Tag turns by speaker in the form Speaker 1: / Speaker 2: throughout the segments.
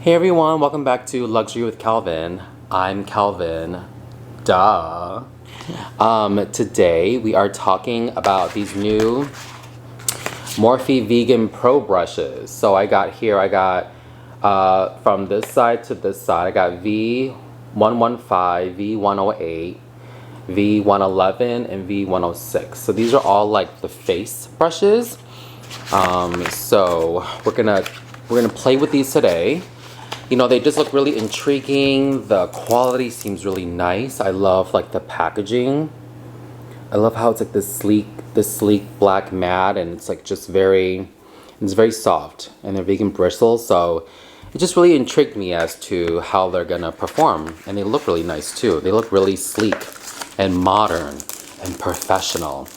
Speaker 1: Hey everyone, welcome back to Luxury with Calvin. I'm Calvin. Duh. Today we are talking about these new Morphe Vegan Pro brushes. So I got from this side to this side, I got V115, V108, V111, and V106. So these are all like the face brushes. So we're gonna play with these today. You know, they just look really intriguing. The quality seems really nice. I love like the packaging. I love how it's like this sleek black matte, and it's like just it's very soft, and they're vegan bristles. So it just really intrigued me as to how they're gonna perform. And they look really nice too. They look really sleek and modern and professional.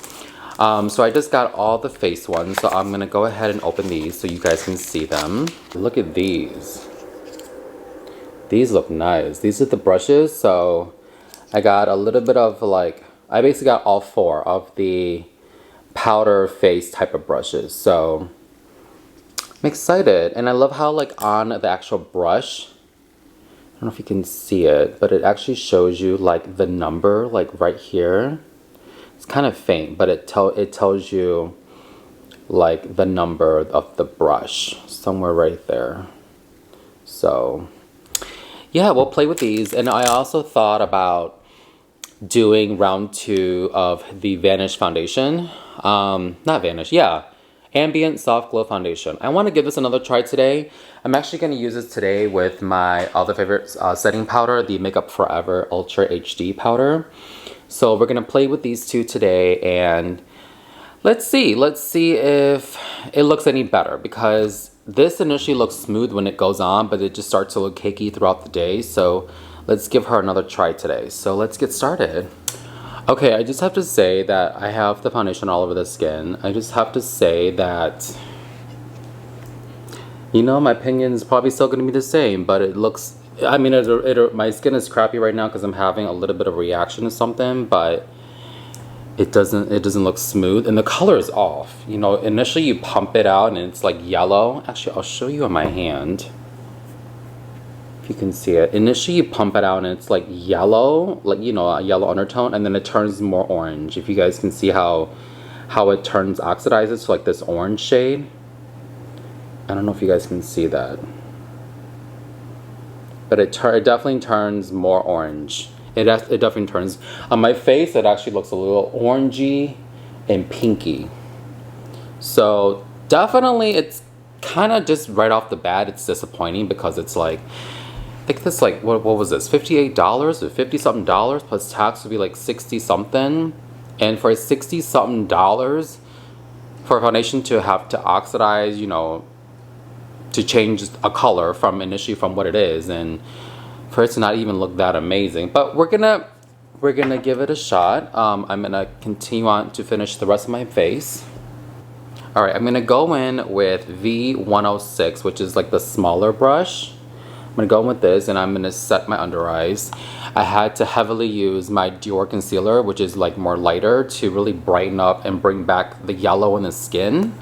Speaker 1: So I just got all the face ones. So I'm gonna go ahead and open these so you guys can see them. Look at these. These look nice. These are the brushes. So I got a little bit of I basically got all four of the powder face type of brushes. So I'm excited. And I love how on the actual brush, I don't know if you can see it, but it actually shows you the number right here. It's kind of faint, but it tells you the number of the brush somewhere right there. So yeah, we'll play with these. And I also thought about doing round 2 of the Vanish foundation. Not Vanish, yeah. Ambient Soft Glow Foundation. I want to give this another try today. I'm actually going to use this today with my other favorite setting powder, the Makeup Forever Ultra HD powder. So we're going to play with these two today, and let's see if it looks any better, because this initially looks smooth when it goes on, but it just starts to look cakey throughout the day. So let's give her another try today. So let's get started. Okay, I just have to say that I have the foundation all over the skin. I just have to say that, you know, my opinion is probably still going to be the same, but it looks, I mean, my skin is crappy right now because I'm having a little bit of reaction to something, but it doesn't look smooth, and the color is off. You know, initially you pump it out and it's like yellow. Actually, I'll show you on my hand if you can see it. Initially you pump it out and it's like yellow, you know, a yellow undertone, and then it turns more orange. If you guys can see how it turns, oxidizes to this orange shade. I don't know if you guys can see that, but it definitely turns more orange. It definitely turns. On my face, it actually looks a little orangey and pinky. So definitely, it's kind of just right off the bat, it's disappointing, because it's I think this what was this, $58 or $50-something plus tax would be 60 something. And for $60 something for a foundation to have to oxidize, you know, to change a color from initially from what it is, and for it to not even look that amazing. But we're gonna give it a shot. I'm gonna continue on to finish the rest of my face. All right, I'm gonna go in with V106, which is the smaller brush. I'm gonna go in with this, and I'm gonna set my under eyes. I had to heavily use my Dior concealer, which is more lighter, to really brighten up and bring back the yellow in the skin,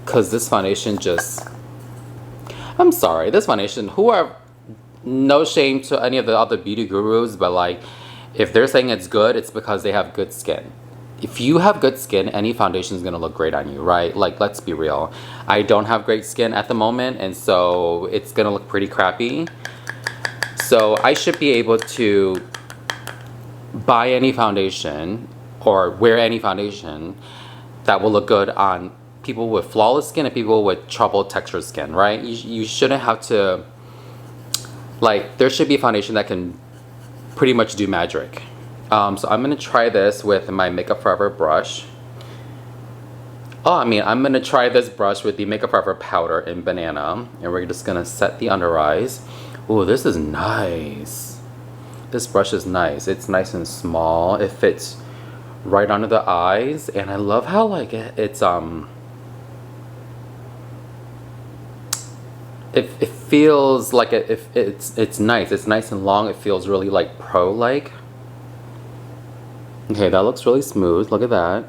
Speaker 1: because this foundation just, I'm sorry, this foundation, no shame to any of the other beauty gurus, but if they're saying it's good, it's because they have good skin. If you have good skin, any foundation is gonna look great on you, right? Let's be real. I don't have great skin at the moment, and so it's gonna look pretty crappy. So I should be able to buy any foundation or wear any foundation that will look good on people with flawless skin and people with troubled textured skin, right? You shouldn't have to, there should be a foundation that can pretty much do magic. So I'm going to try this with my Makeup Forever brush. I'm going to try this brush with the Makeup Forever powder in Banana. And we're just going to set the under eyes. Ooh, this is nice. This brush is nice. It's nice and small. It fits right under the eyes. And I love how it's it feels like it's nice. It's nice and long. It feels really pro-like. Okay, that looks really smooth. Look at that.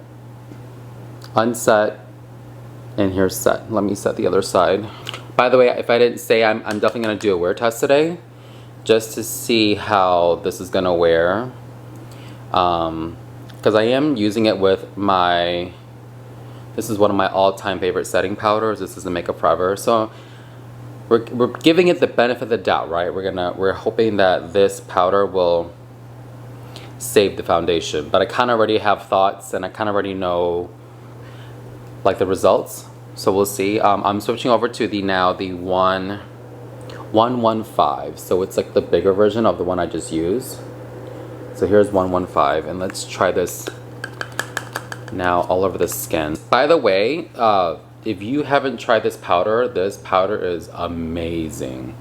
Speaker 1: Unset, and here's set. Let me set the other side. By the way, if I didn't say, I'm definitely going to do a wear test today, just to see how this is going to wear. Because I am using it with my, this is one of my all-time favorite setting powders. This is the Makeup Forever. So we're giving it the benefit of the doubt, right? We're hoping that this powder will save the foundation. But I kind of already have thoughts, and I kind of already know like the results. So we'll see. I'm switching over to the 115. So it's like the bigger version of the one I just used. So here's 115, and let's try this now all over the skin. By the way, if you haven't tried this powder is amazing.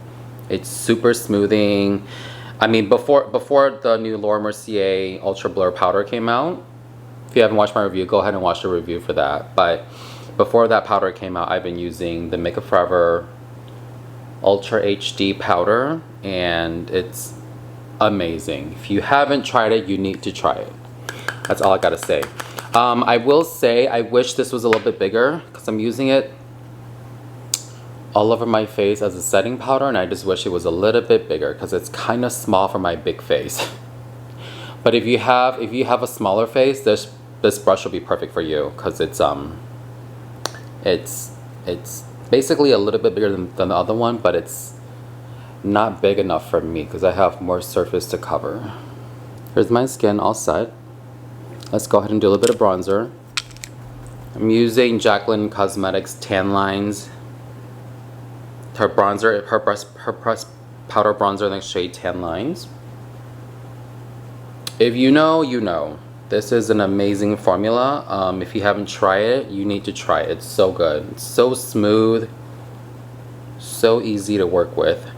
Speaker 1: It's super smoothing. I mean, before the new Laura Mercier Ultra Blur powder came out, if you haven't watched my review, go ahead and watch the review for that. But before that powder came out, I've been using the Makeup Forever Ultra HD powder, and it's amazing. If you haven't tried it, you need to try it. That's all I gotta say. I will say I wish this was a little bit bigger, because I'm using it all over my face as a setting powder, and I just wish it was a little bit bigger because it's kind of small for my big face. But if you have a smaller face, this brush will be perfect for you, because it's basically a little bit bigger than the other one, but it's not big enough for me because I have more surface to cover. Here's my skin all set. Let's go ahead and do a little bit of bronzer. I'm using Jaclyn Cosmetics Tanlines. Her bronzer, her powder bronzer in the shade Tanlines. If you know, you know. This is an amazing formula. If you haven't tried it, you need to try it. It's so good. It's so smooth. So easy to work with.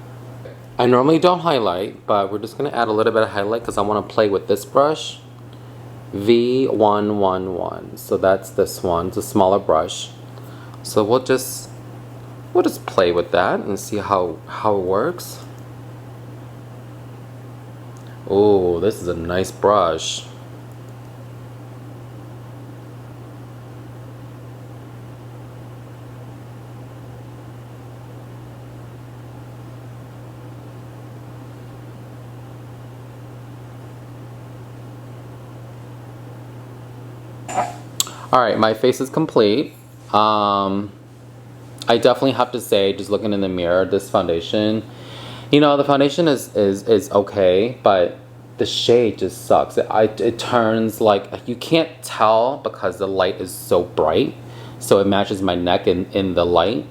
Speaker 1: I normally don't highlight, but we're just going to add a little bit of highlight because I want to play with this brush. V111. So that's this one. It's a smaller brush. So we'll just play with that and see how it works. Oh, this is a nice brush. Alright, my face is complete. I definitely have to say, just looking in the mirror, this foundation, you know, the foundation is okay, but the shade just sucks. It turns like, you can't tell because the light is so bright, so it matches my neck in the light.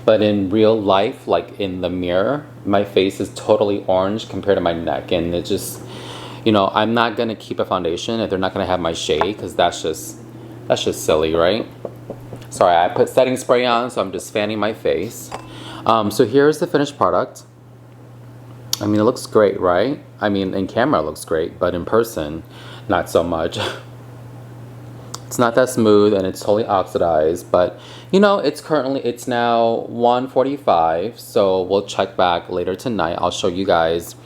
Speaker 1: But in real life, like in the mirror, my face is totally orange compared to my neck, and it just, you know, I'm not gonna keep a foundation if they're not gonna have my shade, because that's just silly, right? Sorry, I put setting spray on, so I'm just fanning my face. So here's the finished product. I mean, it looks great, right? I mean, in camera it looks great, but in person, not so much. It's not that smooth, and it's totally oxidized, but you know, it's now 1:45, so we'll check back later tonight. I'll show you guys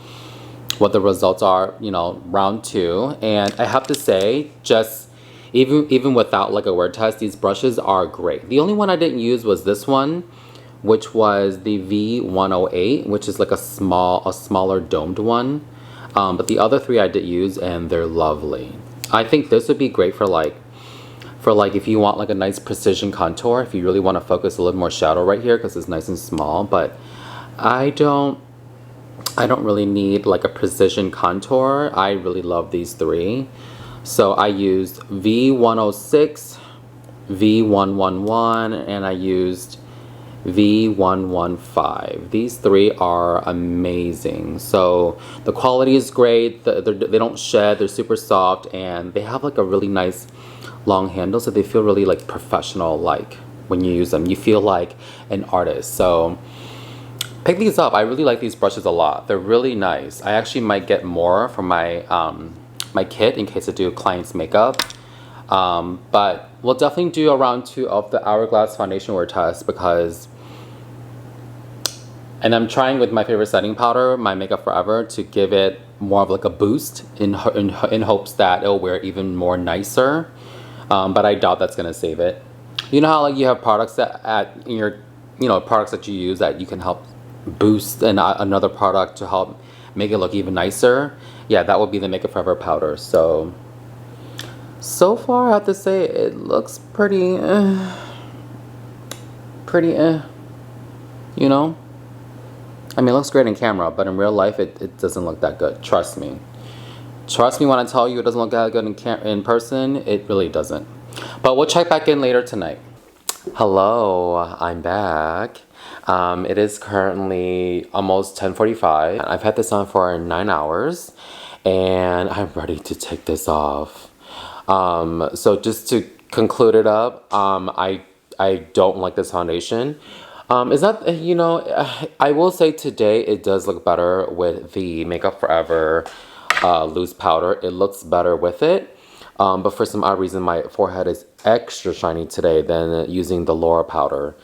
Speaker 1: what the results are, you know, round 2. And I have to say, just even without like a wear test, these brushes are great. The only one I didn't use was this one, which was the V108, which is like a smaller domed one. But the other 3 I did use, and they're lovely. I think this would be great for like if you want like a nice precision contour, if you really want to focus a little more shadow right here because it's nice and small. But I don't really need like a precision contour. I really love these 3. So I used V106, V111, and I used V115. These 3 are amazing. So the quality is great. They don't shed. They're super soft, and they have like a really nice long handle, so they feel really like professional. Like when you use them, you feel like an artist. So pick these up. I really like these brushes a lot. They're really nice. I actually might get more for my my kit in case I do client's makeup. But we'll definitely do a round 2 of the Hourglass foundation wear test, because, and I'm trying with my favorite setting powder, my Makeup Forever, to give it more of like a boost in hopes that it'll wear even more nicer. But I doubt that's gonna save it. You know how like you have products that in you know, products that you use that you can help boost and another product to help make it look even nicer, yeah, that would be the Makeup Forever powder. So far I have to say it looks pretty you know. I mean, it looks great in camera, but in real life it doesn't look that good. Trust me. Trust me when I tell you it doesn't look that good in person. It really doesn't. But we'll check back in later tonight. Hello, I'm back. It is currently almost 10:45. I've had this on for 9 hours and I'm ready to take this off. So just to conclude it up, I don't like this foundation. Is that, you know, I will say today it does look better with the Makeup Forever loose powder. It looks better with it. But for some odd reason, my forehead is extra shiny today than using the Laura powder.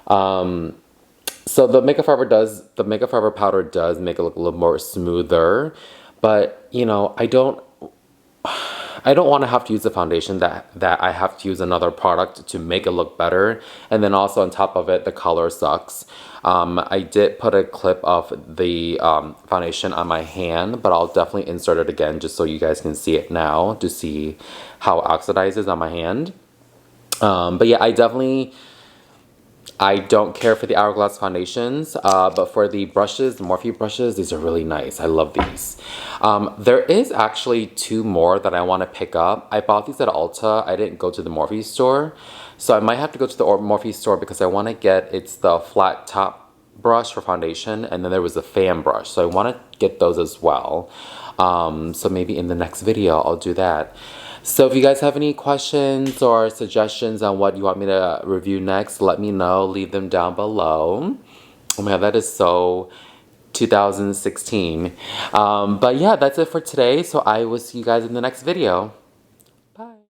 Speaker 1: So the Makeup Forever powder does make it look a little more smoother. But, you know, I don't want to have to use a foundation that I have to use another product to make it look better. And then also on top of it, the color sucks. I did put a clip of the foundation on my hand, but I'll definitely insert it again just so you guys can see it now to see how it oxidizes on my hand. But yeah, I don't care for the Hourglass foundations, but for the brushes, the Morphe brushes, these are really nice. I love these. There is actually 2 more that I want to pick up. I bought these at Ulta. I didn't go to the Morphe store. So I might have to go to the Morphe store because I want to get, it's the flat top brush for foundation, and then there was a fan brush. So I want to get those as well. So maybe in the next video, I'll do that. So if you guys have any questions or suggestions on what you want me to review next, let me know. Leave them down below. Oh my god, that is so 2016. But yeah, that's it for today. So I will see you guys in the next video.